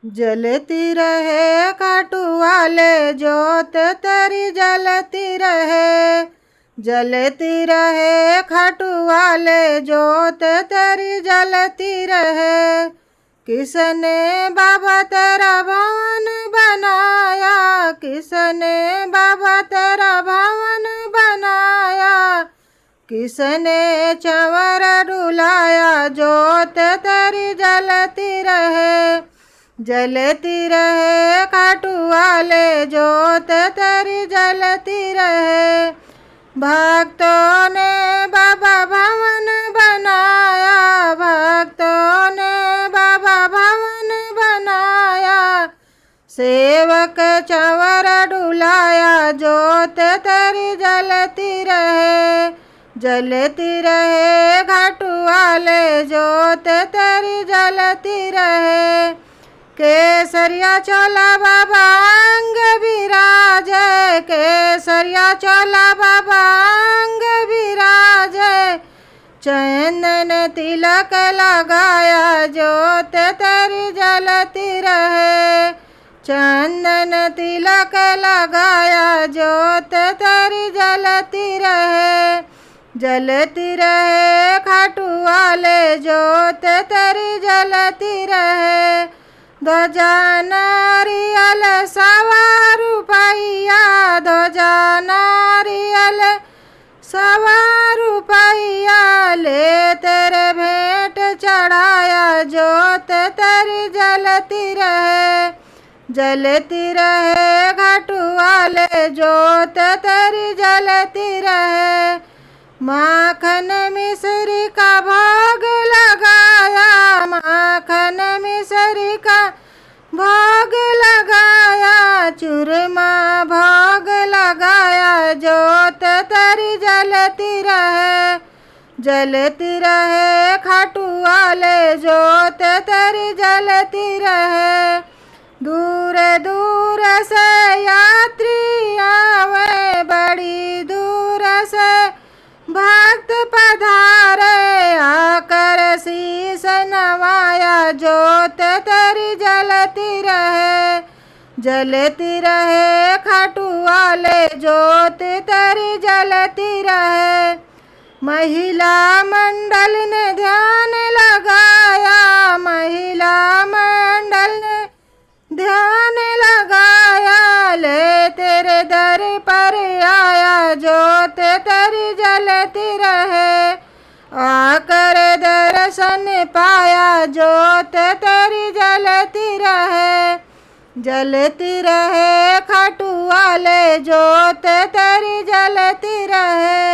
जलती रहे खाटू वाले जोत तेरी जलती रहे, जलती रहे खाटू वाले जोत तेरी जलती रहे। किसने बाबा तेरा भवन बनाया, किसने बाबा तेरा भवन बनाया, किसने चंवर डुलाया जोत तेरी जलती रहे, जलती रहे खाटू वाले जोत तेरी जलती रहे। भक्तों ने बाबा भवन बनाया, भक्तों ने बाबा भवन बनाया, सेवक चंवर डुलाया जोत तेरी जलती रहे, जलती रहे घाटू वाले जोत तेरी जलती रहे। केसरिया चोला बाबा अंग विराजे, केसरिया चोला बाबा अंग विराजे, चंदन तिलक लगाया जोत तेरी जलती रहे, चंदन तिलक लगाया जोत तेरी जलती रहे, जलती रहे खाटू वाले जोत तेरी जलती रहे। ध्वजा नारियल सवा रुपैया, ध्वजा नारियल सवा रुपैया, ले तेरे भेंट चढ़ाया जोत तेरी जलती रहे, जलती रहे घाटू वाले जोत तेरी जलती रहे। माखन मिश्री का भोग लगाया, माखन मिश्री का भोग लगाया, चूरमा भोग लगाया जोत तेरी जलती रहे, जलती रहे खाटू वाले जोत तेरी जलती रहे। दूर दूर से यात्री आवे, बड़ी दूर से भक्त पधारे, आकर शीस नवाया जोत तेरी जलती रहे, जलती रहे खाटू वाले जोत तेरी जलती रहे। महिला मंडल ने ध्यान लगाया, महिला मंडल ने ध्यान लगाया, ले तेरे दर पर आया जोत तेरी जलती रहे, आकर दर्शन पाया जोत तेरी जलती रहे, जलती रहे खाटू वाले जोत तेरी जलती रहे।